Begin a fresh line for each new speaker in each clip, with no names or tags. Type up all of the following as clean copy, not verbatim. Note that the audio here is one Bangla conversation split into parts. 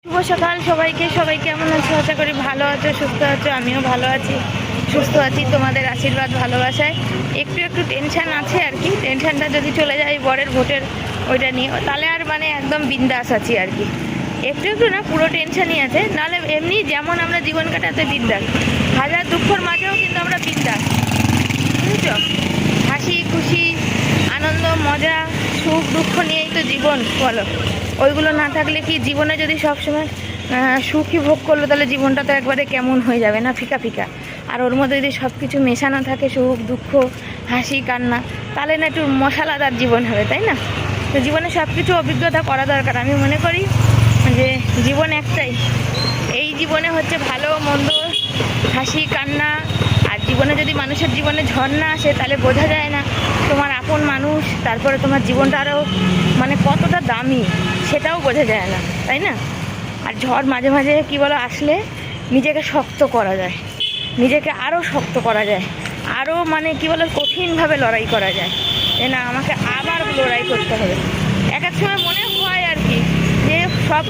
শুভ সকাল সবাইকে। সবাই কেমন আছো? আশা করি ভালো আছো, সুস্থ আছো। আমিও ভালো আছি, সুস্থ আছি তোমাদের আশীর্বাদ ভালোবাসায়। একটু একটু টেনশান আছে আর কি। টেনশানটা যদি চলে যায় বরের ভোটের ওইটা নিয়ে, তাহলে আর মানে একদম বিন্দাস আছি আর কি। একটু একটু না, পুরো টেনশানই আছে। নাহলে এমনি যেমন আমরা জীবন কাটাতে বিন্দাস, হাজার দুঃখর মাঝেও কিন্তু আমরা বিন্দাস, বুঝেছ? হাসি খুশি আনন্দ মজা সুখ দুঃখ নিয়েই তো জীবন, বলো। ওইগুলো না থাকলে কি জীবনে যদি সবসময় সুখই ভোগ করলো, তাহলে জীবনটা তো একবারে কেমন হয়ে যাবে না, ফিকা ফিকা। আর ওর মধ্যে যদি সব কিছু মেশানো থাকে, সুখ দুঃখ হাসি কান্না, তাহলে না একটু মশালাদার জীবন হবে, তাই না? তো জীবনে সব কিছু অভিজ্ঞতা করা দরকার। আমি মনে করি যে জীবন একটাই, এই জীবনে হচ্ছে ভালো মন্দ হাসি কান্না। আর জীবনে যদি মানুষের জীবনে ঝড় না আসে, তাহলে বোঝা যায় না তোমার আপন মানুষ, তারপরে তোমার জীবনটা আরও মানে কতটা দামি সেটাও বোঝা যায় না, তাই না? আর ঝড় মাঝে মাঝে কী বলো আসলে নিজেকে শক্ত করা যায়, নিজেকে আরও শক্ত করা যায়, আরও মানে কী বলো কঠিনভাবে লড়াই করা যায়। যে না, আমাকে আবার লড়াই করতে হবে। এক এক সময় মনে হয় আর কি যে সব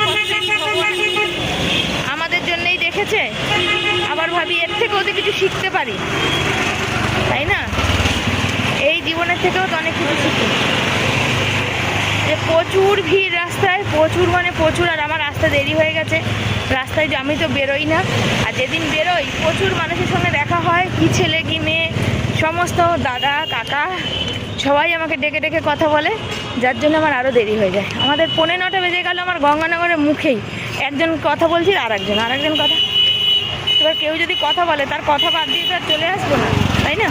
আমাদের জন্যই দেখেছে। আবার ভাবি এর থেকেও তো কিছু শিখতে পারি, তাই না? এই জীবনের থেকেও তো অনেক কিছু শিখি। যে প্রচুর ভিড় রাস্তায়, প্রচুর মানে প্রচুর। আর আমার রাস্তা দেরি হয়ে গেছে, রাস্তায় যে আমি তো বেরোই না। আর যেদিন বেরোই প্রচুর মানুষের সঙ্গে দেখা হয়, কি ছেলে কি মেয়ে, সমস্ত দাদা কাকা সবাই আমাকে ডেকে ডেকে কথা বলে, যার জন্য আমার আরও দেরি হয়ে যায়। আমাদের 9:45 বেজে গেল আমার গঙ্গানগরের মুখেই। একজন কথা বলছি, আর একজন কথা। এবার কেউ যদি কথা বলে, তার কথা বাদ দিয়ে তো আর চলে আসবো না, তাই না?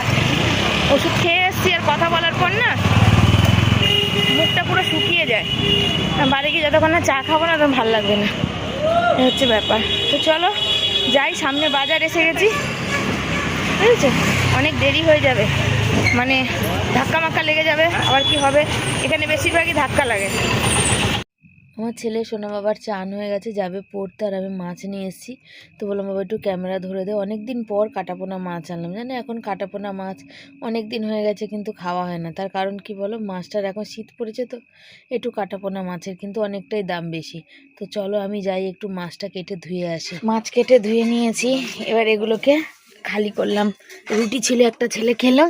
ওষুধ খেয়ে এসছি, আর কথা বলার পর না মুখটা পুরো শুকিয়ে যায়। বাড়ি গিয়ে যতক্ষণ না চা খাবো না, তখন ভালো লাগবে না, এই হচ্ছে ব্যাপার। তো চলো যাই, সামনে বাজার এসে গেছি, বুঝেছো? অনেক দেরি হয়ে যাবে, মানে ধাক্কা মাক্কা লেগে যাবে। আবার কি হবে, এখানে বেশিরভাগই ধাক্কা লাগে। আমার ছেলে সোনা বাবার চান হয়ে গেছে, যাবে পড়তে। আর আমি মাছ নিয়ে এসেছি, তো বললাম বাবা একটু ক্যামেরা ধরে দে। অনেক দিন পর কাটাপোনা মাছ আনলাম, জানো এখন কাটাপোনা মাছ অনেক দিন হয়ে গেছে কিন্তু খাওয়া হয় না। তার কারণ কি বলো, মাছটার এখন শীত পড়েছে, তো একটু কাটাপোনা মাছের কিন্তু অনেকটাই দাম বেশি। তো চলো আমি যাই একটু মাছটা কেটে ধুয়ে আসি। মাছ কেটে ধুয়ে নিয়েছি, এবার এগুলোকে খালি করলাম। রুটি ছিল, একটা ছেলে খেলো,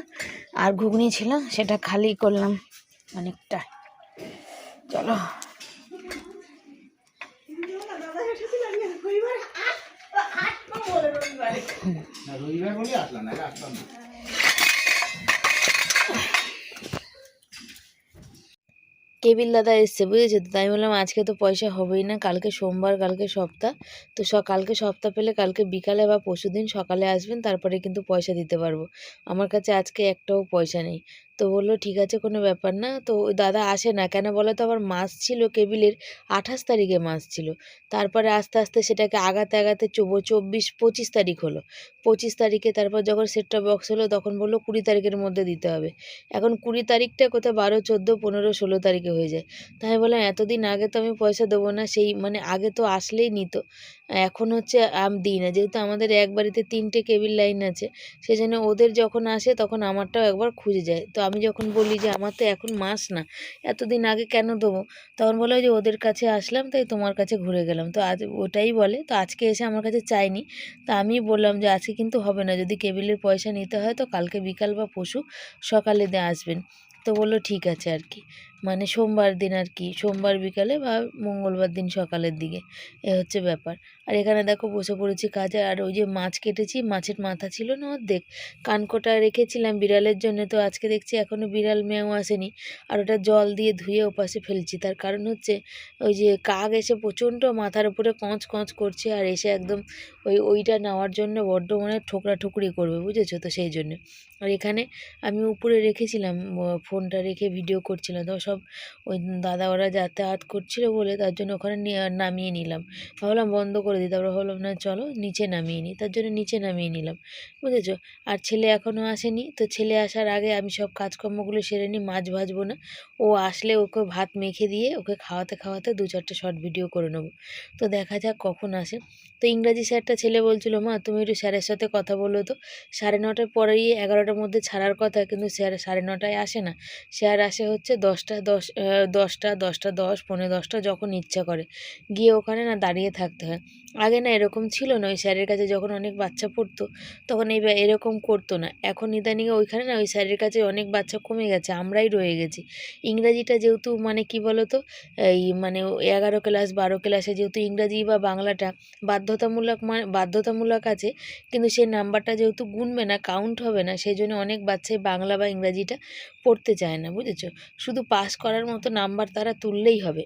আর ঘুগনি ছিল, সেটা খালি করলাম অনেকটা। চলো রবিবার বলে আসলাম না, আসলাম না। কেবিল দাদা এসছে, বুঝেছো? তো তাই বললাম আজকে তো পয়সা হবেই না, কালকে সোমবার, কালকে সপ্তাহ। তো কালকে সপ্তাহ পেলে কালকে বিকালে বা পরশুদিন সকালে আসবেন, তারপরে কিন্তু পয়সা দিতে পারবো। আমার কাছে আজকে একটাও পয়সা নেই। তো বললো ঠিক আছে, কোনো ব্যাপার না। তো ওই দাদা আসে না কেন বলো তো, আবার মাস ছিল কেবিলের 28 তারিখে মাস ছিল। তারপরে আস্তে আস্তে সেটাকে আগাতে আগাতে 25 তারিখ হলো। 25 তারিখে তারপর যখন সেটটপ বক্স হলো, তখন বললো 20 তারিখের মধ্যে দিতে হবে। এখন 20 তারিখটা কোথায় 12, 14, 15, 16 তারিখে হয়ে যায়। তাই আমি বললাম এতদিন আগে তো আমি পয়সা দেবো না, সেই মানে আগে তো আসলেই নিত। এখন হচ্ছে আমি দিই না, যেহেতু আমাদের এক বাড়িতে 3টে কেবিল লাইন আছে, সেই জন্য ওদের যখন আসে তখন আমারটাও একবার খুঁজে যায়। তো আমি যখন বলি যে আমার তো এখন মাস না, এতদিন আগে কেন দেবো, তখন বলে যে ওদের কাছে আসলাম তাই তোমার কাছে ঘুরে গেলাম। তো আজ ওটাই বলে। তো আজকে এসে আমার কাছে চাইনি। তা আমি বললাম যে আজকে কিন্তু হবে না, যদি কেবিলের পয়সা নিতে হয় তো কালকে বিকাল বা পরশু সকালে দিয়ে আসবেন। তো বললো ঠিক আছে আর কি, মানে সোমবার দিন আর কি, সোমবার বিকালে বা মঙ্গলবার দিন সকালের দিকে, এ হচ্ছে ব্যাপার। আর এখানে দেখো বসে পড়েছি কাজে। আর ওই যে মাছ কেটেছি, মাছের মাথা ছিল না অর্ধেক, কানকোটা রেখেছিলাম বিড়ালের জন্য। তো আজকে দেখছি এখনও বিড়াল মেয়েও আসেনি, আর ওটা জল দিয়ে ধুয়ে ওপাশে ফেলছি। তার কারণ হচ্ছে ওই যে কাক এসে প্রচণ্ড মাথার উপরে কঁচ কঁচ করছে, আর এসে একদম ওইটা নেওয়ার জন্য বড্ড মানে ঠোকরাঠুকরি করবে, বুঝেছো? তো সেই জন্য। আর এখানে আমি উপরে রেখেছিলাম, ফোনটা রেখে ভিডিও করছিলাম, তো সব ওই দাদা ওরা যাতায়াত করছিল বলে তার জন্য ওখানে নামিয়ে নিলাম। ভাবলাম বন্ধ করে দিই, তারপরে ভাবলাম না চলো নিচে নামিয়ে নিই, তার জন্য নিচে নামিয়ে নিলাম, বুঝেছো? আর ছেলে এখনও আসেনি, তো ছেলে আসার আগে আমি সব কাজকর্মগুলো সেরে নিই। মাছ ভাজবো না, ও আসলে ওকে ভাত মেখে দিয়ে ওকে খাওয়াতে খাওয়াতে 2-4টে শর্ট ভিডিও করে নেবো। তো দেখা যাক কখন আসে। তো ইংরাজি স্যারটা ছেলে বলছিল মা তুমি একটু স্যারের সাথে কথা বলো তো, 9:30 পরেই 11টা 11টার মধ্যে ছাড়ার কথা, কিন্তু স্যার 9:30টায় আসে না, স্যার আসে হচ্ছে 10টা 10 পৌনে 10টা যখন ইচ্ছা করে, গিয়ে ওখানে না দাঁড়িয়ে থাকতে হয়। আগে না এরকম ছিল না, ওই স্যারের কাছে যখন অনেক বাচ্চা পড়তো তখন এরকম করতো না। এখন ইদানিং ওইখানে না ওই স্যারের কাছে অনেক বাচ্চা কমে গেছে, আমরাই রয়ে গেছি। ইংরাজিটা যেহেতু মানে কি বলতো, এই মানে 11 ক্লাস 12 ক্লাসে যেহেতু ইংরাজি বা বাংলাটা বাধ্যতামূলক আছে, কিন্তু সেই নাম্বারটা যেহেতু গুনবে না, কাউন্ট হবে না, সেই জন্য অনেক বাচ্চাই বাংলা বা ইংরাজিটা পড়তে চায় না, বুঝেছো। শুধু পাস করার মতো নাম্বার তারা তুললেই হবে।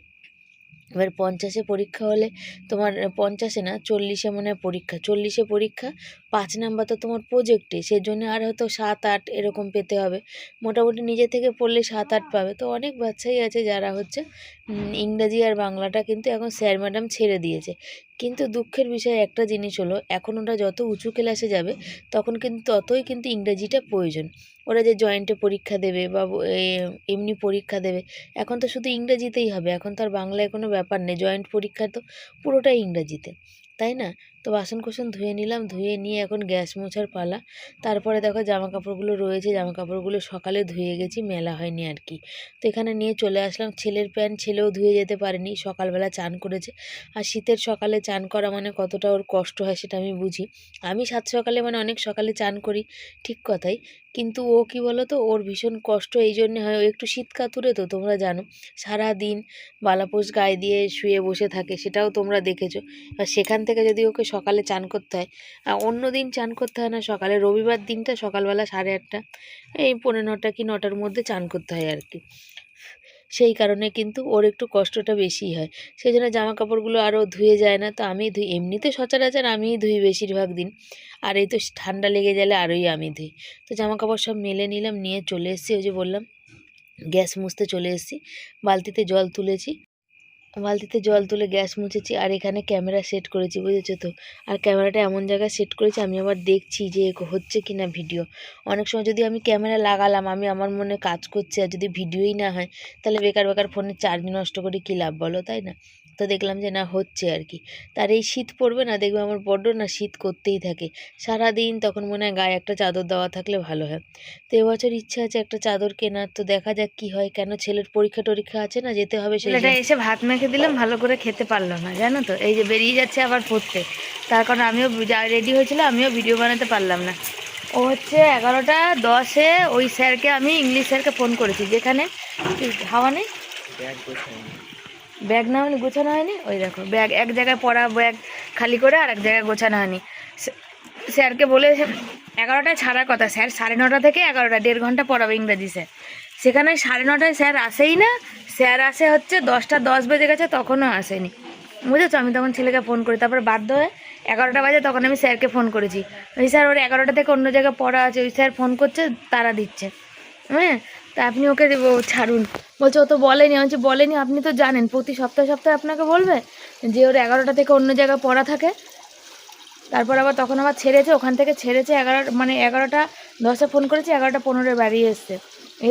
এবার 50-এ পরীক্ষা হলে তোমার 50-এ না 40-এ মনে হয় পরীক্ষা, 40-এ পরীক্ষা, 5 নাম্বার তো তোমার প্রজেক্টে, সেই জন্য আর হয়তো 7-8 এরকম পেতে হবে। মোটামুটি নিজে থেকে পড়লে 7-8 পাবে। তো অনেক বাচ্চাই আছে যারা হচ্ছে ইংরাজি আর বাংলাটা কিন্তু এখন স্যার ম্যাডাম ছেড়ে দিয়েছে। কিন্তু দুঃখের বিষয় একটা জিনিস হলো, এখন ওরা যত উঁচু ক্লাসে যাবে তখন কিন্তু ততই কিন্তু ইংরেজিটা প্রয়োজন। ওরা যে জয়েন্টে পরীক্ষা দেবে বা এমনি পরীক্ষা দেবে, এখন তো শুধু ইংরেজিতেই হবে, এখন তো আর বাংলায় কোনো ব্যাপার নেই, জয়েন্ট পরীক্ষা তো পুরোটাই ইংরেজিতে, তাই না। তো বাসন কোসন ধুয়ে নিলাম, ধুয়ে নিয়ে এখন গ্যাস মোছার পালা। তারপরে দেখো জামা কাপড়গুলো রয়েছে, জামা কাপড়গুলো সকালে ধুয়ে গেছি, মেলা হয়নি আর কি। তো এখানে নিয়ে চলে আসলাম। ছেলের প্যান্ট ছেলেও ধুয়ে যেতে পারেনি, সকালবেলা চান করেছে। আর শীতের সকালে চান করা মানে কতটা ওর কষ্ট হয় সেটা আমি বুঝি। আমি সাত সকালে মানে অনেক সকালে চান করি, ঠিক কথাই, কিন্তু ও কি বলো তো, ওর ভীষণ কষ্ট এই জন্যে হয়, ও একটু শীত কাতুরে, তো তোমরা জানো সারাদিন বালাপোষ গায়ে দিয়ে শুয়ে বসে থাকে, সেটাও তোমরা দেখেছো। আর সেখান থেকে যদি ওকে সকালে চান করতে হয়, অন্য দিন চান করতে হয় না সকালে, রবিবার দিনটা সকালবেলা 8:30 এই 9:45 কি 9টার মধ্যে চান করতে হয় আর কি। সেই কারণে কিন্তু ওর একটু কষ্টটা বেশি হয়, সেই জন্য জামা কাপড়গুলো আরও ধুয়ে যায় না। তো আমি ধুই, এমনিতে সচরাচর আমিই ধুই বেশিরভাগ দিন, আর এই তো ঠান্ডা লেগে গেলে আরোই আমি ধুই। তো জামা কাপড় সব মেলে নিলাম, নিয়ে চলে এসেছি, ওই যে বললাম গ্যাস মুছতে চলে এসেছি। বালতিতে জল তুলেছি, বালতিতে জল তুলে গ্যাস মুছেছি, আর এখানে ক্যামেরা সেট করেছি, বুঝেছো তো। আর ক্যামেরাটা এমন জায়গায় সেট করেছি, আমি আবার দেখছি যে হচ্ছে কি না ভিডিও। অনেক সময় যদি আমি ক্যামেরা লাগালাম, আমি আমার মনে কাজ করছি, আর যদি ভিডিওই না হয়, তাহলে বেকার বেকার ফোনের চার্জ নষ্ট করে কী লাভ বলো, তাই না। তো দেখলাম যে না হচ্ছে আর কি। তার এই শীত পড়বে না, দেখবে আমার বড্ড না শীত করতেই থাকে সারাদিন, তখন মনে হয় গায়ে একটা চাদর দেওয়া থাকলে ভালো হয়। তো এবছর ইচ্ছা আছে একটা চাদর কেনার, তো দেখা যাক কি হয়, কেন ছেলের পরীক্ষা টরীক্ষা আছে না, যেতে হবে। ছেলেটা এসে ভাত মেখে দিলাম, ভালো করে খেতে পারলো না, জানো তো, এই যে বেরিয়ে যাচ্ছে আবার পড়তে, তার কারণে আমিও রেডি হয়েছিল, আমিও ভিডিও বানাতে পারলাম না। ও হচ্ছে 11:10-এ ওই স্যারকে, আমি ইংলিশ স্যারকে ফোন করেছি, যেখানে হাওয়া নেই, ব্যাগ না হয়নি, গোছানো হয়নি, ওই দেখো ব্যাগ এক জায়গায় পড়া, ব্যাগ খালি করে আর এক জায়গায় গোছানো হয়নি। স্যারকে বলে 11টায় ছাড়ার কথা, স্যার 9:30 থেকে 11টা 1.5 ঘন্টা পড়াবে ইংরাজি স্যার, সেখানে 9:30টায় স্যার আসেই না, স্যার আসে হচ্ছে 10:10 বেজে গেছে, তখনও আসেনি, বুঝেছো। আমি তখন ছেলেকে ফোন করি, তারপর বাধ্য হয়ে 11টা বাজে, তখন আমি স্যারকে ফোন করেছি, ওই স্যার ওর 11টা থেকে অন্য জায়গায় পড়া আছে, ওই স্যার ফোন করছে, তারা দিচ্ছে, হ্যাঁ। তা আপনি ওকে ছাড়ুন, বলছে ও তো বলেনি। আমি বলছি বলেনি, আপনি তো জানেন প্রতি সপ্তাহে সপ্তাহে আপনাকে বলবে যে ওর 11টা থেকে অন্য জায়গায় পড়া থাকে। তারপর আবার তখন আবার ছেড়েছে, ওখান থেকে ছেড়েছে 11:10-এ ফোন করেছি, 11:15-এ বাড়িয়ে এসছে,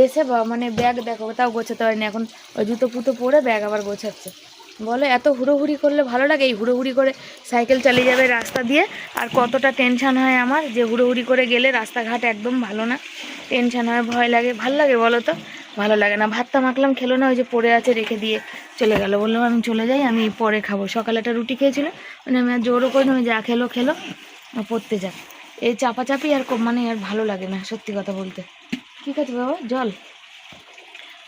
এসে মানে ব্যাগ দেখো তাও গোছাতে পারেনি, এখন ওই জুতো পুতো পরে ব্যাগ আবার গোছাচ্ছে। বলে এত হুড়োহুড়ি করলে ভালো লাগে, এই হুড়োহুড়ি করে সাইকেল চালিয়ে যাবে রাস্তা দিয়ে, আর কতটা টেনশান হয় আমার, যে হুড়োহুড়ি করে গেলে রাস্তাঘাট একদম ভালো না, টেনশান হয়, ভয় লাগে, ভালো লাগে বলো তো, ভালো লাগে না। ভাতটা মাখলাম, খেলো না, ওই যে পড়ে আছে রেখে দিয়ে চলে গেল, বললাম আমি চলে যাই, আমি পরে খাবো। সকালে একটা রুটি খেয়েছিল, মানে আমি আর জোরও করিনি, আমি যা খেলো পড়তে যাক, এই চাপাচাপি আর মানে আর ভালো লাগে না, সত্যি কথা বলতে। ঠিক আছে বাবা, জল।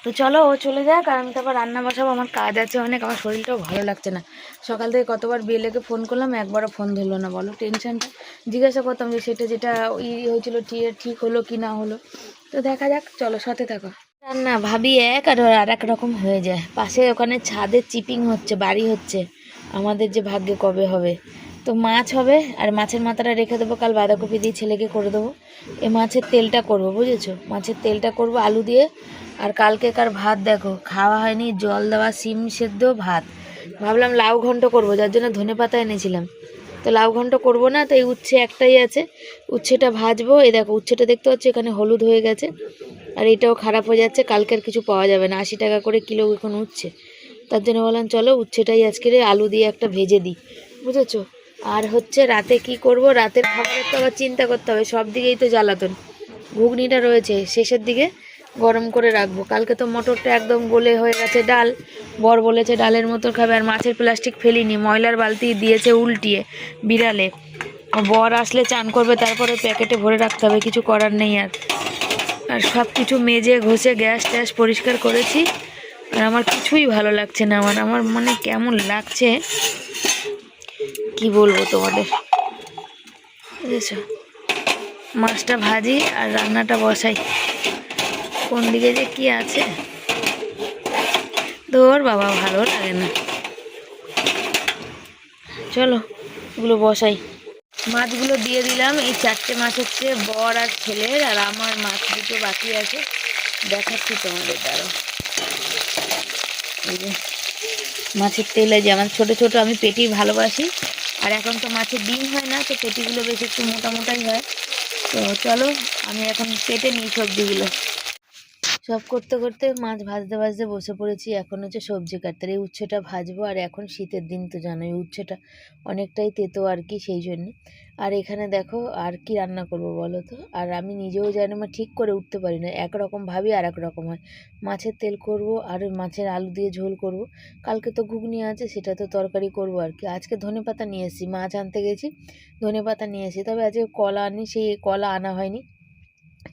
তো চলো ও চলে যাক, আর আমি তারপর রান্না বসাবো, আমার কাজ আছে অনেক, আমার শরীরটাও ভালো লাগছে না। সকাল থেকে কতবার বিয়েলেকে ফোন করলাম, একবারও ফোন ধরলো না, বলো টেনশনটা। জিজ্ঞাসা করতাম যে সেটা যেটা হয়েছিল ঠিক হলো কি না হলো। তো দেখা যাক, চলো সাথে থাকো। রান্না ভাবি এক আর এক রকম হয়ে যায়। পাশে ওখানে ছাদে চিপিং হচ্ছে, বাড়ি হচ্ছে, আমাদের যে ভাগ্যে কবে হবে। তো মাছ হবে, আর মাছের মাথাটা রেখে দেবো, কাল বাঁধাকপি দিয়ে ছেলেকে করে দেবো। এই মাছের তেলটা করবো, বুঝেছো, মাছের তেলটা করবো আলু দিয়ে। আর কালকেকার ভাত দেখো, খাওয়া হয়নি, জল দেওয়া সিম সেদ্ধ ভাত। ভাবলাম লাউ ঘন্ট করবো, যার জন্য ধনেপাতা এনেছিলাম, তো লাউ ঘন্ট করবো না, তো এই উচ্ছে একটাই আছে, উচ্ছেটা ভাজবো। এই দেখো উচ্ছেটা দেখতে পাচ্ছি এখানে হলুদ হয়ে গেছে, আর এটাও খারাপ হয়ে যাচ্ছে, কালকে আর কিছু পাওয়া যাবে না, 80 টাকা করে কিলো এখন উচ্ছে। তার জন্য বললাম চলো উচ্ছেটাই আজকে আলু দিয়ে একটা ভেজে দিই, বুঝেছো। আর হচ্ছে রাতে কি করব, রাতের খাবারের তো আবার চিন্তা করতে হবে, সব দিকেই তো জ্বালাতন, ঘুগনিটা রয়েছে শেষের দিকে গরম করে রাখবো। কালকে তো মটরটা একদম গলে হয়ে গেছে ডাল, বর বলেছে ডালের মতো খাবে। আর মাছের প্লাস্টিক ফেলিনি, ময়লার বালতি দিয়েছে উল্টিয়ে বিড়ালে। বর আসলে চান করবে, তারপরে প্যাকেটে ভরে রাখতে হবে, কিছু করার নেই। আর সব কিছু মেজে ঘষে গ্যাস ট্যাস পরিষ্কার করেছি। আর আমার কিছুই ভালো লাগছে না, আমার মানে কেমন লাগছে কি বলবো তোমাদের, বুঝেছ। মাছটা ভাজি আর রান্নাটা বসাই, কোন দিকে যে কি আছে তোর বাবা, ভালো লাগে না। চলো এগুলো বসাই। মাছগুলো দিয়ে দিলাম। এই 4টে মাছ হচ্ছে বর আর ছেলের, আর আমার মাছ দুটো বাকি আছে, দেখাচ্ছি তোমাদের। দাঁড়াও, এই যে মাছের তেল, এই যে আমার ছোটো ছোটো, আমি পেটি ভালোবাসি। আর এখন তো মাছের ডিম হয় না, তো পেটিগুলো বেশ একটু মোটা মোটাই হয়। তো চলো আমি এখন কেটে নিই সবজিগুলো। সব করতে করতে মাছ ভাজতে ভাজতে বসে পড়েছি। এখন হচ্ছে সবজি কাটতে, এই উচ্ছেটা ভাজবো। আর এখন শীতের দিন তো জানোই, উচ্ছেটা অনেকটাই তেতো আর কি, সেই জন্যে। আর এখানে দেখো আর কি রান্না করব বলো তো। আর আমি নিজেও জানি না, ঠিক করে উঠতে পারি না, একরকম ভাবি আর এক রকম হয়। মাছের তেল করব আর মাছের আলু দিয়ে ঝোল করব। কালকে তো ঘুগনি আছে, সেটা তো তরকারি করব আর কি। আজকে ধনেপাতা নিয়ে এসেছি, মাছ আনতে গেছি, ধনেপাতা নিয়ে এসেছি। তবে আজকে কলা আনি, সেই কলা আনা হয়নি।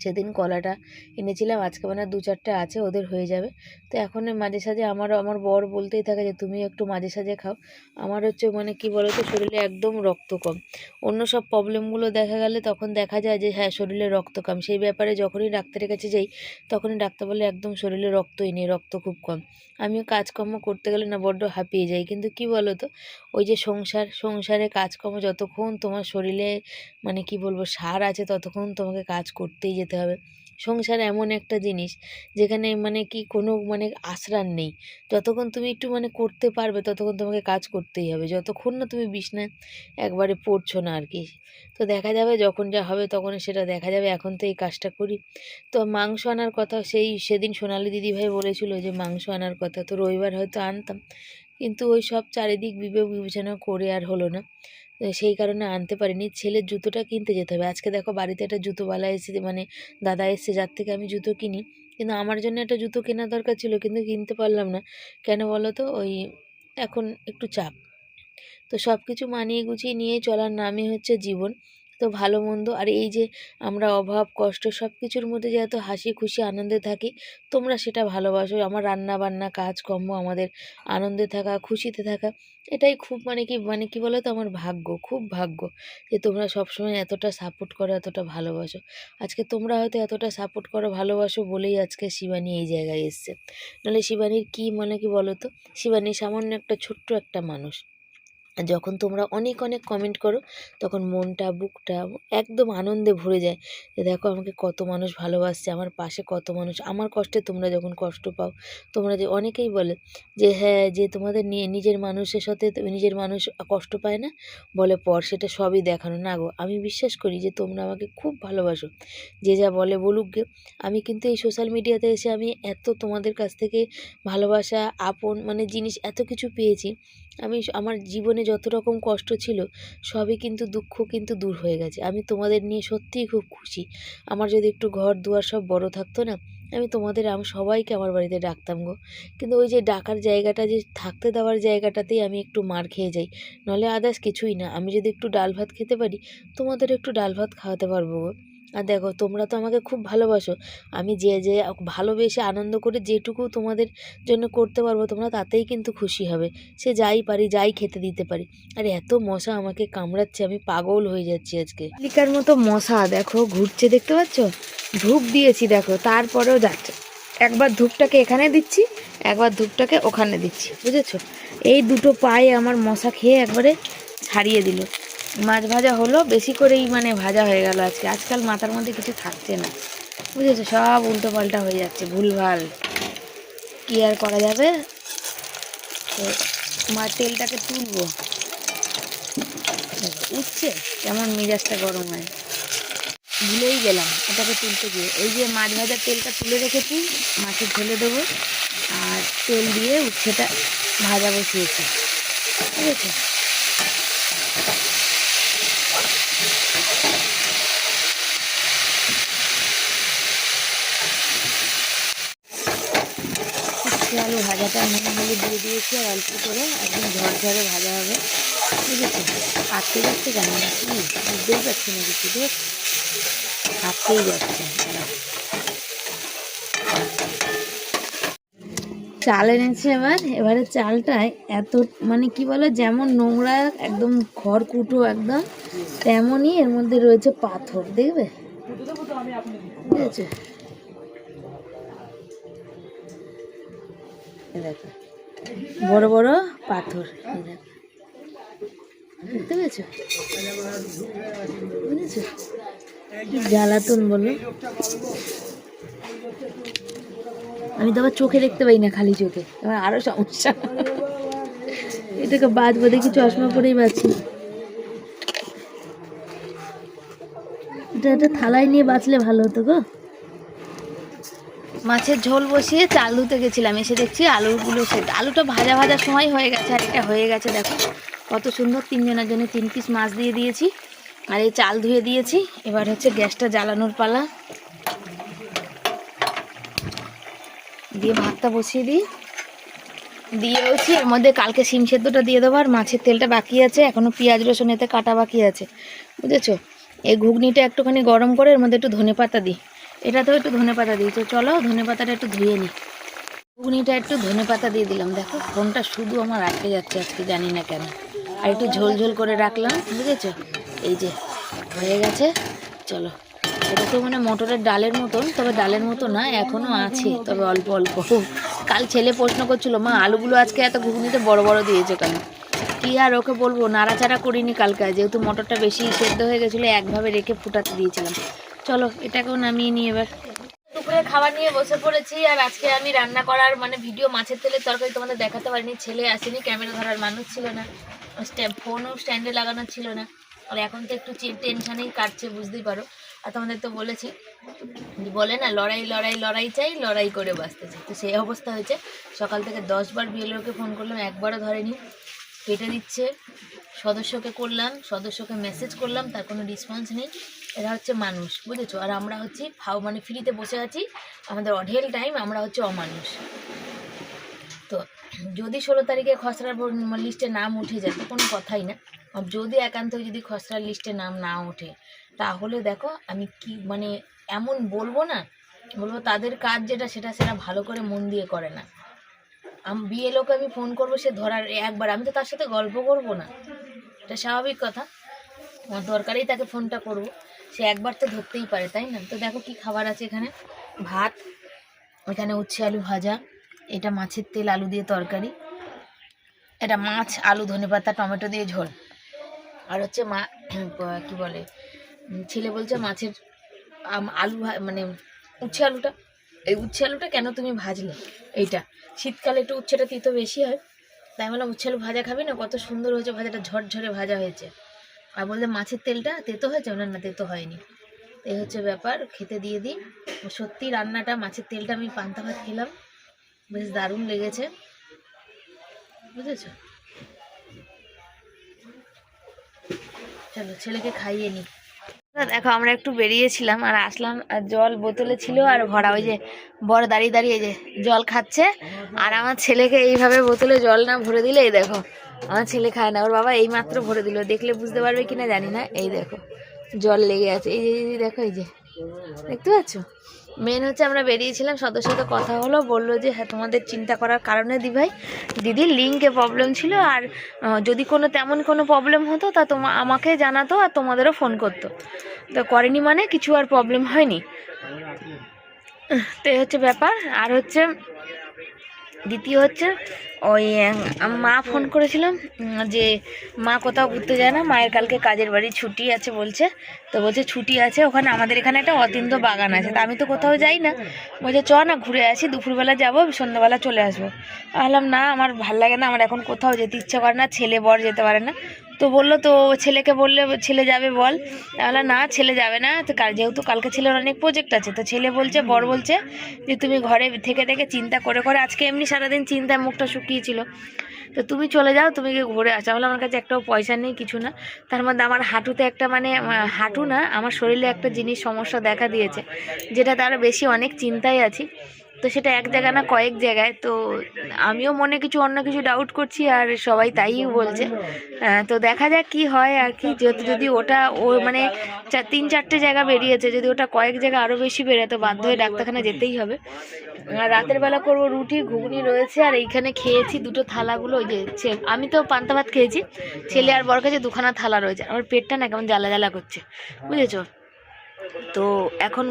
সেদিন কলাটা এনেছিলাম, আজকে মানে 2-4টে আছে, ওদের হয়ে যাবে। তো এখন মাঝে সাঝে আমার বর বলতেই থাকে যে তুমি একটু মাঝে সাঝে খাও। আমার হচ্ছে মানে কি বলো তো, শরীরে একদম রক্ত কম। অন্য সব প্রবলেমগুলো দেখা গেলে তখন দেখা যায় যে হ্যাঁ শরীরে রক্ত কম, সেই ব্যাপারে যখনই ডাক্তারের কাছে যাই তখনই ডাক্তার বলে একদম শরীরে রক্তই নেই, রক্ত খুব কম। আমিও কাজকর্ম করতে গেলে না বড্ড হাঁপিয়ে যাই। কিন্তু কি বলো তো, ওই যে সংসারে কাজকর্ম যতক্ষণ তোমার শরীরে মানে কি বলবো সার আছে, ততক্ষণ তোমাকে কাজ করতেই যেতে হবে। সংসার এমন একটা জিনিস যেখানে মানে কি কোনো মানে আশ্রান নেই। যতক্ষণ তুমি একটু মানে করতে পারবে ততক্ষণ তোমাকে কাজ করতেই হবে, যতক্ষণ না তুমি বিছনায় একবারে পড়ছো না আর কি। তো দেখা যাবে যখন যা হবে তখন সেটা দেখা যাবে, এখন তো এই কাজটা করি। তো মাংস আনার কথা, সেদিন সোনালি দিদিভাই বলেছিল যে মাংস আনার কথা, তো রবিবার হয়তো আনতাম, কিন্তু ওই সব চারিদিক বিবেচনা করে আর হলো না। সেই কারণে আনতে পারিনি। ছেলের জুতোটা কিনতে যেতে হবে। আজকে দেখো বাড়িতে একটা জুতোওয়ালা এসেছে, মানে দাদা এসেছে, যার থেকে আমি জুতো কিনি। কিন্তু আমার জন্য একটা জুতো কেনার দরকার ছিল, কিন্তু কিনতে পারলাম না। কেন বলো তো, ওই এখন একটু চাপ। তো সব কিছু মানিয়ে গুছিয়ে নিয়ে চলার নামই হচ্ছে জীবন। তো ভালো মন্দ, আর এই যে আমরা অভাব কষ্ট সব কিছুর মধ্যে যে এত হাসি খুশি আনন্দে থাকি, তোমরা সেটা ভালোবাসো। আমার রান্না বান্না কাজকর্ম, আমাদের আনন্দে থাকা খুশিতে থাকা, এটাই খুব মানে কি বলো তো, আমার ভাগ্য, খুব ভাগ্য যে তোমরা সবসময় এতটা সাপোর্ট করো, এতটা ভালোবাসো। আজকে তোমরা হয়তো এতটা সাপোর্ট করো ভালোবাসো বলেই আজকে শিবানী এই জায়গায় এসছে। নাহলে শিবানীর কি মানে কি বলো তো, শিবানী সামান্য একটা ছোট্ট একটা মানুষ। যখন তোমরা অনেক অনেক কমেন্ট করো তখন মনটা বুকটা একদম আনন্দে ভরে যায়, যে দেখো আমাকে কত মানুষ ভালোবাসছে, আমার পাশে কত মানুষ, আমার কষ্টে তোমরা যখন কষ্ট পাও। তোমরা যে অনেকেই বলে যে হ্যাঁ, যে তোমাদের নিয়ে নিজের মানুষের সাথে নিজের মানুষ কষ্ট পায় না, বলে পর, সেটা সবই দেখানো না গো। আমি বিশ্বাস করি যে তোমরা আমাকে খুব ভালোবাসো, যে যা বলে বলুক গে। আমি কিন্তু এই সোশ্যাল মিডিয়াতে এসে আমি এত তোমাদের কাছ থেকে ভালোবাসা, আপন মানে জিনিস এত কিছু পেয়েছি। আমি আমার জীবনে যত রকম কষ্ট ছিল সবই কিন্তু দুঃখ কিন্তু দূর হয়ে গেছে। আমি তোমাদের নিয়ে সত্যিই খুব খুশি। আমার যদি একটু ঘর দুয়ার সব বড় থাকতো না, আমি সবাইকে আমার বাড়িতে ডাকতাম গো। কিন্তু ওই যে ডাকার জায়গাটা, যে থাকতে দেওয়ার জায়গাটাতেই আমি একটু মার খেয়ে যাই, নাহলে আদার্স কিছুই না। আমি যদি একটু ডাল ভাত খেতে পারি, তোমাদের একটু ডাল ভাত খাওয়াতে পারবো গো। আর দেখো তোমরা তো আমাকে খুব ভালোবাসো, আমি যে ভালোবেসে আনন্দ করে যেটুকু তোমাদের জন্য করতে পারবো, তোমরা তাতেই কিন্তু খুশি হবে। সে যাই পারি, যাই খেতে দিতে পারি। আর এত মশা আমাকে কামড়াচ্ছে, আমি পাগল হয়ে যাচ্ছি আজকে। লিকার মতো মশা দেখো ঘুরছে, দেখতে পাচ্ছ? ধূপ দিয়েছি দেখো, তারপরেও যাচ্ছে। একবার ধূপটাকে এখানে দিচ্ছি, একবার ধূপটাকে ওখানে দিচ্ছি, বুঝেছো? এই দুটো পায়ে আমার মশা খেয়ে একবারে ছাড়িয়ে দিল। মাছ ভাজা হলো, বেশি করেই মানে ভাজা হয়ে গেল আজকে। আজকাল মাথার মধ্যে কিছু থাকছে না, বুঝেছো? সব উল্টো পাল্টা হয়ে যাচ্ছে, ভুলভাল। কি আর করা যাবে? তো মার তেলটাকে তুলবো, উঠছে কেমন, মেজাজটা গরম হয়। ভুলেই গেলাম ওটাকে তুলতে গিয়ে। এই যে মাছ ভাজার তেলটা তুলে রেখেছি, মাছে ঢেলে দেবো। আর তেল দিয়ে উচ্ছেটা ভাজা বসিয়েছি, ঠিক আছে? আদাটা নুন হলুদ দিয়ে দিয়েছি আর অল্প করে একদম ঝরঝরে ভাজা হবে, বুঝেছি। আটকে যাচ্ছে কেন কি বুঝতেই পারছি না কিছু, দেখ আটকেই যাচ্ছে। চাল এনেছি এবারে চালটায় এত মানে কি বলো, যেমন নোংরা একদম খড়কুটো একদম, তেমনই এর মধ্যে রয়েছে পাথর, দেখবে ঠিক আছে। দেখো বড় বড় পাথর, দেখতে পেয়েছো, বুঝেছো কি জ্বালাতন বলো। আমি তো আবার চোখে দেখতে পাই না, খালি চোখে, এবার আরো সমস্যা। এটাকে বাঁচবো দেখি, চশমা পরেই বাঁচি। এটা একটা থালায় নিয়ে বাঁচলে ভালো হতো গো। মাছের ঝোল বসিয়ে চাল ধুতে গেছিলাম, এসে দেখছি আলুগুলো সেদ্ধ, আলুটা ভাজা ভাজার সময় হয়ে গেছে, আর এটা হয়ে গেছে। দেখো কত সুন্দর, 3 জনের জন্য 3 পিস মাছ দিয়ে দিয়েছি, আর এই চাল ধুয়ে দিয়েছি। এবার হচ্ছে গ্যাসটা জ্বালানোর পালা, দিয়ে ভাতটা বসিয়ে দিয়েওছি। এর মধ্যে কালকে শিম সেদ্ধটা দিয়ে দেবো, আর মাছের তেলটা বাকি আছে, এখনও পেঁয়াজ রসুন এতে কাটা বাকি আছে, বুঝেছো। এই ঘুগনিটা একটুখানি গরম করে এর মধ্যে একটু ধনেপাতা দিই, এটাতেও একটু ধনেপাতা দিই। তো চলো ধনেপাতাটা একটু ধুয়ে নিই। ঘুগনিটা একটু ধনেপাতা দিয়ে দিলাম। দেখো ফোনটা শুধু আমার আটকে যাচ্ছে আজকে, জানি না কেন। আর একটু ঝোল ঝোল করে রাখলাম, বুঝেছো। এই যে হয়ে গেছে, চলো। এটা তো মানে মটরের ডালের মতন, তবে ডালের মতো না, এখনও আছে, তবে অল্প অল্প। কাল ছেলে প্রশ্ন করছিল, মা আলুগুলো আজকে এত ঘুগনিতে বড় বড় দিয়েছে কেন। কি আর ওকে বলবো, নাড়াচাড়া করিনি কালকে, যেহেতু মটরটা বেশি সেদ্ধ হয়ে গেছিলো, একভাবে রেখে ফুটাতে দিয়েছিলাম। চলো এটাকেও নামিয়ে নিই এবার। দুপুরে খাবার নিয়ে বসে পড়েছি, আর আজকে আমি রান্না করার মানে ভিডিও, মাছের তেলের তরকারি তোমাদের দেখাতে পারিনি, ছেলে আসেনি, ক্যামেরা ধরার মানুষ ছিল না, ফোনও স্ট্যান্ডে লাগানো ছিল না। আর এখন তো একটু টেনশানেই কাটছে, বুঝতেই পারো। আর তোমাদের তো বলেছি, বলে না লড়াই লড়াই লড়াই চাই, লড়াই করে বাঁচতে চাই, তো সেই অবস্থা হয়েছে। সকাল থেকে 10 বার বিএলওকে ফোন করলাম, একবারও ধরেনি, কেটে দিচ্ছে। সদস্যকে করলাম, সদস্যকে মেসেজ করলাম, তার কোনো রেসপন্স নেই। এরা হচ্ছে মানুষ, বুঝেছো, আর আমরা হচ্ছি মানে ফ্রিতে বসে আছি, আমাদের অঢেল টাইম, আমরা হচ্ছে অমানুষ। তো যদি 16 তারিখে খসড়ার লিস্টে নাম উঠে যায় তো কোনো কথাই না, যদি একান্ত যদি খসড়ার লিস্টে নাম না ওঠে, তাহলে দেখো আমি কি মানে এমন বলবো না, বলবো তাদের কাজ যেটা সেটা ভালো করে মন দিয়ে করে না। বিএলওকে আমি ফোন করবো, সে ধরার একবার, আমি তো তার সাথে গল্প করবো না, এটা স্বাভাবিক কথা, আমার দরকারেই তাকে ফোনটা করব, সে একবার তো ধরতেই পারে, তাই না। তো দেখো কি খাবার আছে এখানে, ভাত, এখানে উচ্ছে আলু ভাজা, এটা মাছের তেল আলু দিয়ে তরকারি, এটা মাছ আলু ধনেপাতা টমেটো দিয়ে ঝোল, আর হচ্ছে কি বলে, ছেলে বলছে মাছের আলু মানে উচ্ছে আলুটা, এই উচ্ছে আলুটা কেন তুমি ভাজলে, এইটা শীতকালে একটু উচ্ছেটা তিতো বেশি হয়, তাই বললাম উচ্ছে আলু ভাজা খাবি না, কত সুন্দর হয়েছে ভাজাটা, ঝরঝরে ভাজা হয়েছে। আর বললে মাছের তেলটা তেতো হয়েছে, না না তেতো হয়নি। এই হচ্ছে ব্যাপার, খেতে দিয়ে দিই। সত্যি রান্নাটা, মাছের তেলটা আমি পান্তা ভাত খেলাম, বেশ দারুণ লেগেছে, বুঝেছো। চলো ছেলেকে খাইয়ে নিই। দেখো আমরা একটু বেরিয়েছিলাম আর আসলাম, আর জল বোতলে ছিল আর ভরা, ওই যে বড় দাঁড়িয়ে দাঁড়িয়ে যে জল খাচ্ছে, আর আমার ছেলেকে এইভাবে বোতলে জল না ভরে দিলে, এই দেখো আমার ছেলে খায় না, ওর বাবা এই মাত্র ভরে দিল, দেখলে বুঝতে পারবে কিনা জানি না, এই দেখো জল লেগে আছে, এই যে দেখো, এই যে দেখতে পাচ্ছ। মেন হচ্ছে আমরা বেরিয়েছিলাম, সদস্য সাথে কথা হলো, বললো যে হ্যাঁ তোমাদের চিন্তা করার কারণে দিদির লিঙ্কে প্রবলেম ছিল, আর যদি তেমন কোনো প্রবলেম হতো তা আমাকে জানাতো, আর তোমাদেরও ফোন করতো, তো করেনি মানে কিছু আর প্রবলেম হয়নি। তো এই হচ্ছে ব্যাপার। আর হচ্ছে দ্বিতীয় হচ্ছে ওই মা ফোন করেছিলাম, যে মা কোথাও ঘুরতে যায় না, মায়ের কালকে কাজের বাড়ি ছুটি আছে বলছে, তো বলছে ছুটি আছে, ওখানে আমাদের এখানে একটা অতীন্দ্র বাগান আছে, তা আমি তো কোথাও যাই না, বলছে চ না ঘুরে আসি, দুপুরবেলা যাবো, সন্ধ্যাবেলা চলে আসবো। বললাম না আমার ভাল লাগে না, আমার এখন কোথাও যেতে ইচ্ছে করে না, ছেলে বর যেতে পারে না। তো বললো তো ছেলেকে বললে ছেলে যাবে বল, তাহলে না ছেলে যাবে না, তো যেহেতু কালকে ছেলের অনেক প্রজেক্ট আছে, তো ছেলে বলছে, বর বলছে যে তুমি ঘরে থেকে থেকে চিন্তা করে করে, আজকে এমনি সারাদিন চিন্তায় মুখটা শুকিয়েছিল, তো তুমি চলে যাও, তুমি গিয়ে ঘুরে আসো। বলে আমার কাছে একটাও পয়সা নেই, কিছু না, তার মধ্যে আমার হাঁটুতে একটা মানে হাঁটু না, আমার শরীরে একটা জিনিস সমস্যা দেখা দিয়েছে, যেটা তার বেশি অনেক চিন্তায় আছি, তো সেটা এক জায়গা না কয়েক জায়গায়। তো আমিও মনে কিছু অন্য কিছু ডাউট করছি আর সবাই তাই বলছে। তো দেখা যাক কি হয় আর কি। যদি ওটা ও মানে 3-4টে জায়গা বেরিয়েছে, যদি ওটা কয়েক জায়গা আরও বেশি বেরোয় তো বাধ্য হয়ে ডাক্তারখানা যেতেই হবে। আর রাতের বেলা করবো রুটি ঘুগনি রয়েছে। আর এইখানে খেয়েছি দুটো থালাগুলো, ওই যে আমি তো পান্তা ভাত খেয়েছি, ছেলে আর বর কাছে দুখানা থালা রয়েছে। আমার পেটটা না কেমন জ্বালা জ্বালা করছে, বুঝেছো? তো এখন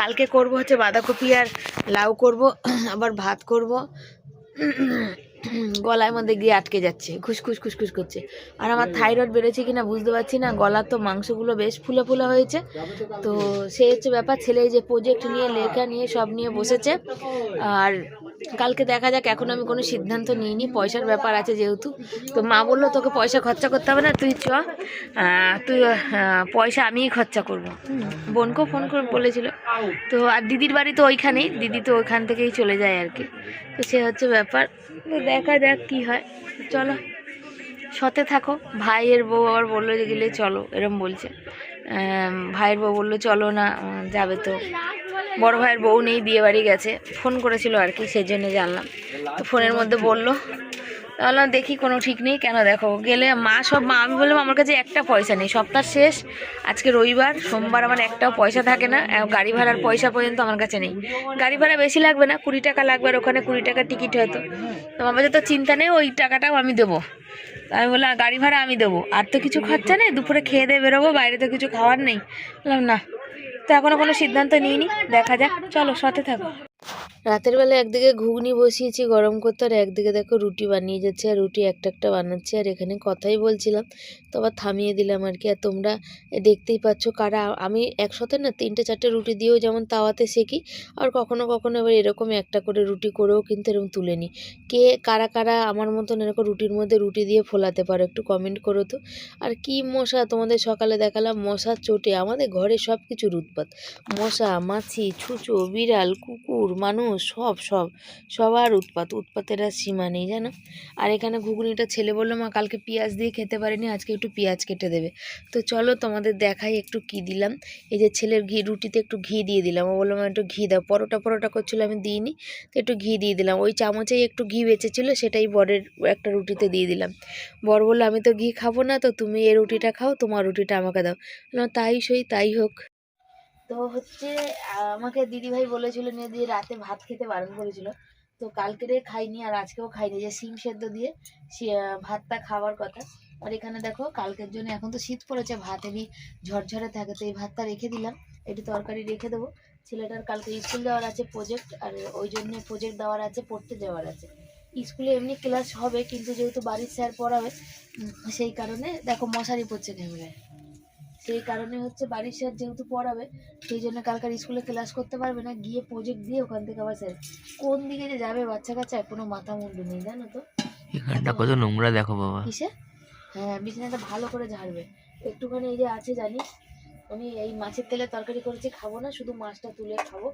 কালকে করব হচ্ছে বাঁধাকপি আর লাউ করব, আবার ভাত করব। গলার মধ্যে গিয়ে আটকে যাচ্ছে, খুসখুস খুসখুস করছে। আর আমার থাইরয়েড বেড়েছে কিনা বুঝতে পারছি না, গলার তো মাংসগুলো বেশ ফুলে ফুলে হয়েছে। তো সেই হচ্ছে ব্যাপার। ছেলে যে প্রজেক্ট নিয়ে লেখা নিয়ে সব নিয়ে বসেছে। আর কালকে দেখা যাক, এখন আমি কোনো সিদ্ধান্ত নিইনি, পয়সার ব্যাপার আছে যেহেতু। তো মা বললো তোকে পয়সা খরচা করতে হবে না, তুই তুই পয়সা আমিই খরচা করবো। বোনকেও ফোন করে বলেছিল। তো আর দিদির বাড়ি তো ওইখানেই, দিদি তো ওইখান থেকেই চলে যায় আর কি। তো সে হচ্ছে ব্যাপার। তো দেখা যাক কি হয়। চলো সাথে থাকো। ভাইয়ের বউ আবার বললো যে গেলে চলো, এরম বলছে। ভাইয়ের বউ বললো চলো না, যাবে তো। বড় ভাইয়ের বউ নেই, বিয়ে বাড়ি গেছে। ফোন করেছিল আর কি, সেই জন্য জানলাম। তো ফোনের মধ্যে বললো, তাহলে দেখি, কোনো ঠিক নেই। কেন দেখো গেলে মা আমি বললাম আমার কাছে একটা পয়সা নেই, সপ্তাহ শেষ, আজকে রবিবার, সোমবার আমার একটাও পয়সা থাকে না। গাড়ি ভাড়ার পয়সা পর্যন্ত আমার কাছে নেই। গাড়ি ভাড়া বেশি লাগবে না, 20 টাকা লাগবে, আর ওখানে 20 টাকার টিকিট হয়তো। তো আমার কাছে তো চিন্তা নেই, ওই টাকাটাও আমি দেবো। আমি বললাম গাড়ি ভাড়া আমি দেবো, আর তো কিছু খরচা নেই, দুপুরে খেয়ে দিয়ে বেরোবো, বাইরে তো কিছু খাওয়ার নেই। বললাম না। তো এখনও কোনো সিদ্ধান্ত নিইনি, দেখা যাক। চলো সাথে থাকো। রাতের বেলা একদিকে ঘুগনি বসিয়েছি গরম করতে, আর একদিকে দেখো রুটি বানিয়ে যাচ্ছে, আর রুটি একটা একটা বানাচ্ছি। আর এখানে কথাই বলছিলাম, তো আবার থামিয়ে দিলাম আর কি। আর তোমরা দেখতেই পাচ্ছ কারা, আমি একসাথে না 3-4টে রুটি দিয়েও যেমন তাওয়াতে সেকি, আর কখনো কখনো এবার এরকম একটা করে রুটি করেও কিন্তু এরকম তুলে নিই। কে কারা কারা আমার মতন এরকম রুটির মধ্যে রুটি দিয়ে ফোলাতে পারো, একটু কমেন্ট করো তো। আর কি মশা, তোমাদের সকালে দেখালাম মশার চোটে আমাদের ঘরে সব কিছুর উৎপাত। মশা, মাছি, ছুঁচো, বিড়াল, কুকুর, মানুষ, সবার উৎপাতের আর সীমা নেই জানো। আর এখানে ঘুগনিটা ছেলে বললো মা কালকে পেঁয়াজ দিয়ে খেতে পারিনি, আজকে একটু পেঁয়াজ কেটে দেবে। তো চলো তোমাদের দেখাই একটু কি দিলাম। এই যে ছেলের রুটিতে একটু ঘি দিয়ে দিলাম। ও বললো মা একটু ঘি দাও, পরোটা করছিল, আমি দিইনি, তো একটু ঘি দিয়ে দিলাম। ওই চামচেই একটু ঘি বেঁচেছিলো, সেটাই বরের একটা রুটিতে দিয়ে দিলাম। বর বললো আমি তো ঘি খাবো না, তো তুমি এই রুটিটা খাও, তোমার রুটিটা আমাকে দাও। তাই হোক। তো হচ্ছে আমাকে দিদিভাই বলেছিল নিয়ে দিয়ে রাতে ভাত খেতে বারণ করেছিল। তো কালকে খাইনি আর আজকেও খাইনি, যে শিম সেদ্ধ দিয়ে ভাতটা খাওয়ার কথা। আর এখানে দেখো কালকের জন্য, এখন তো শীত পড়েছে, ভাত এমনি ঝরঝরে থাকে, তো এই ভাতটা রেখে দিলাম, একটু তরকারি রেখে দেবো। ছেলেটার কালকে স্কুল যাওয়ার আছে প্রজেক্ট, আর ওই জন্য প্রজেক্ট দেওয়ার আছে, পড়তে যাওয়ার আছে। স্কুলে এমনি ক্লাস হবে, কিন্তু যেহেতু বাড়ির স্যার পড়াবে, সেই কারণে দেখো মশারি পড়ছে ক্যামেরায়। সেই কারণে হচ্ছে বাড়ির স্যার যেহেতু পড়াবে, সেই জন্য কালকার স্কুলে ক্লাস করতে পারবে না, গিয়ে প্রজেক্ট দিয়ে ওখান থেকে আবার স্যার কোন দিকে যে যাবে বাচ্চা কাচ্চা কোনো মাথা মুন্ডু নেই জানো তো।
এখানটা কত নোংরা দেখো বাবা।
কিসে? হ্যাঁ, বিছানাটা ভালো করে ঝাড়বে একটুখানি। এই যে আছে জানিস, আমি এই মাছের তেলের তরকারি করেছি, খাবো না, শুধু মাছটা তুলে খাবো।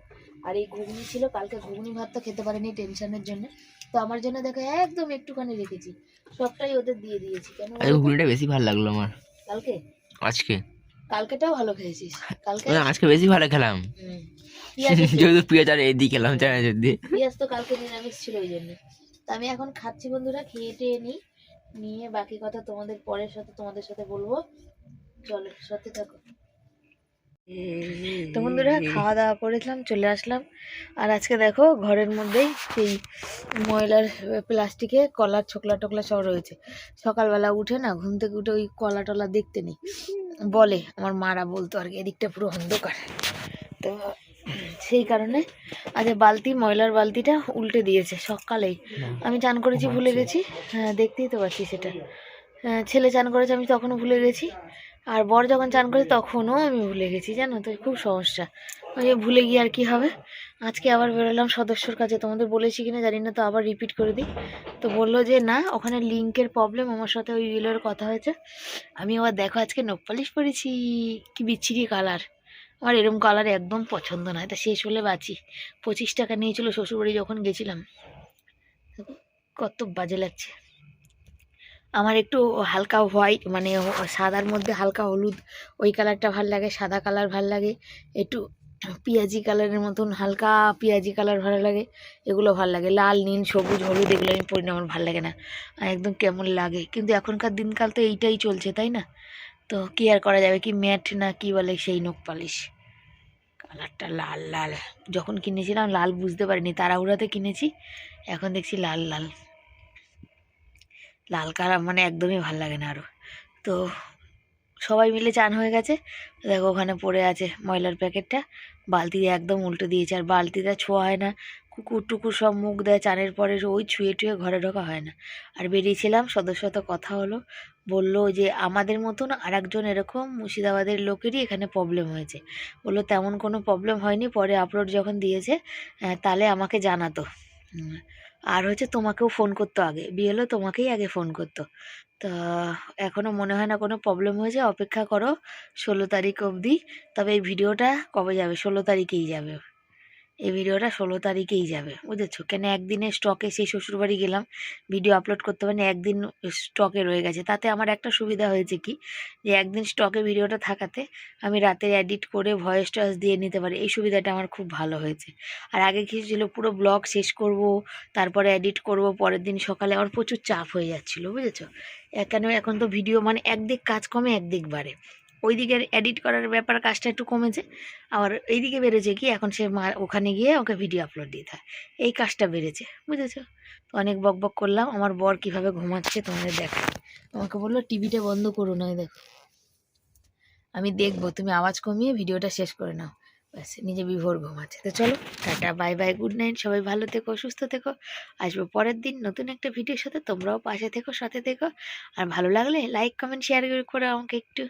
আর এই ঘুগনি ছিল, কালকে ঘুগনি ভাতটা খেতে পারিনি টেনশনের জন্য, তো আমার জন্য দেখো একদম একটুখানি রেখেছি, সবটাই ওদের দিয়ে দিয়েছি। কেন
ঘুগনিটা বেশি ভালো লাগলো আমার
কালকে। কালকেটাও ভালো খেয়েছিস?
আজকে বেশি ভালো খেলাম, যেহেতু পেঁয়াজ আর এই দিয়ে খেলাম,
পেঁয়াজ তো কালকে নিরামিষ ছিল ওই জন্য। তো আমি এখন খাচ্ছি বন্ধুরা, খেয়ে টেয়ে নিয়ে বাকি কথা তোমাদের সাথে বলবো। চলো সাথে থাকো। তো বন্ধুরা খাওয়া দাওয়া করেছিলাম, চলে আসলাম। আর আজকে দেখো ঘরের মধ্যেই সেই ময়লার প্লাস্টিকে কলার ছোকলা টোকলা সব রয়েছে। সকালবেলা উঠে না, ঘুম থেকে উঠে ওই কলা টলা দেখতে নেই বলে, আমার মারা বলতো আর কি, এদিকটা পুরো অন্ধকার। তো সেই কারণে আজ ময়লার বালতিটা উল্টে দিয়েছে সকালেই। আমি চান করেছি ভুলে গেছি, হ্যাঁ দেখতেই তো পাচ্ছি সেটা। ছেলে চান করেছে, আমি তখনও ভুলে গেছি। আর বর যখন চান করেছে তখনও আমি ভুলে গেছি জানো তো, খুব সমস্যা। ওই ভুলে গিয়ে আর কি হবে। আজকে আবার বেরোলাম সদস্যর কাছে, তোমাদের বলেছি কিনা জানি না, তো আবার রিপিট করে দিই। তো বললো যে না, ওখানে লিঙ্কের প্রবলেম, আমার সাথে ওই রিলের কথা হয়েছে। আমি আবার দেখো আজকে নোক পালিশ পরেছি, কি বিচ্ছিরি কালার, আমার এরম কালার একদম পছন্দ নয়। তা শেষ হলে বাঁচি। 25 টাকা নিয়েছিল শ্বশুরবাড়ি যখন গেছিলাম, কত বাজে লাগছে। আমার একটু হালকা হোয়াইট মানে সাদার মধ্যে হালকা হলুদ, ওই কালারটা ভাল লাগে, সাদা কালার ভাল লাগে, একটু পেঁয়াজি কালারের মতন, হালকা পেঁয়াজি কালার ভালো লাগে, এগুলো ভালো লাগে। লাল, নীল, সবুজ, হলুদ এগুলো আমি পরি না, আমার ভালো লাগে না, আর একদম কেমন লাগে। কিন্তু এখনকার দিনকাল তো এইটাই চলছে, তাই না? তো কি আর করা যাবে, কি ম্যাট না কি বলে সেই নখ পালিশ, কালারটা লাল লাল। যখন কিনেছিলাম লাল বুঝতে পারিনি, তাড়াহুড়াতে কিনেছি, এখন দেখছি লাল লাল। লাল কালার মানে একদমই ভাল লাগে না আরও। তো সবাই মিলে চান হয়ে গেছে, দেখো ওখানে পড়ে আছে ময়লার প্যাকেটটা, বালতি দিয়ে একদম উল্টে দিয়েছে, আর বালতিটা ছোঁয়া হয় না, কুকুর টুকুর সব মুখ দেয় চানের পরে, ওই ছুঁয়ে টুয়ে ঘরে ঢোকা হয় না। আর বেরিয়েছিলাম, সদস্য সাথে কথা হলো, বললো যে আমাদের মতন আর একজন এরকম মুর্শিদাবাদের লোকেরই এখানে প্রবলেম হয়েছে। বললো তেমন কোনো প্রবলেম হয়নি, পরে আপলোড যখন দিয়েছে তাহলে আমাকে জানাতো। আর হচ্ছে তোমাকেও ফোন করতো, আগে বিয়ে হলো তোমাকেই আগে ফোন করতো। তা এখনও মনে হয় না কোনো প্রবলেম হয়েছে, অপেক্ষা করো 16 তারিখ অবধি। তবে এই ভিডিওটা কবে যাবে, 16 তারিখেই যাবে, এই ভিডিওটা 16 তারিখেই যাবে, বুঝেছো? কেন একদিনে স্টকে, সেই শ্বশুরবাড়ি গেলাম, ভিডিও আপলোড করতে পারিনি, একদিন স্টকে রয়ে গেছে। তাতে আমার একটা সুবিধা হয়েছে কি, যে একদিন স্টকে ভিডিওটা থাকাতে আমি রাতে এডিট করে ভয়েস টয়েস দিয়ে নিতে পারি, এই সুবিধাটা আমার খুব ভালো হয়েছে। আর আগে কি ছিল, পুরো ব্লগ শেষ করব, তারপরে এডিট করব, পরের দিন সকালে আমার প্রচুর চাপ হয়ে যাচ্ছিলো, বুঝেছো? কেন এখন তো ভিডিও মানে একদিক কাজ কমে একদিক বাড়ে, ওই দিকের এডিট করার ব্যাপার কাজটা একটু কমেছে, আবার এইদিকে বেড়েছে কি, এখন সে মা ওখানে গিয়ে ওকে ভিডিও আপলোড দিতে হয়, এই কাজটা বেড়েছে, বুঝেছো? তো অনেক বক বক করলাম। আমার বর কিভাবে ঘুমাচ্ছে তোমাদের দেখো, আমাকে বললো টিভিটা বন্ধ করো না, দেখো আমি দেখবো, তুমি আওয়াজ কমিয়ে ভিডিওটা শেষ করে নাও, ব্যাস নিজে বিভোর ঘুমাচ্ছে। তো চলো, tata, bye bye, good night, সবাই ভালো থেকো, সুস্থ থেকো। আসবো পরের দিন নতুন একটা ভিডিওর সাথে, তোমরাও পাশে থেকো, সাথে থেকো। আর ভালো লাগলে লাইক কমেন্ট শেয়ার করে আমাকে একটু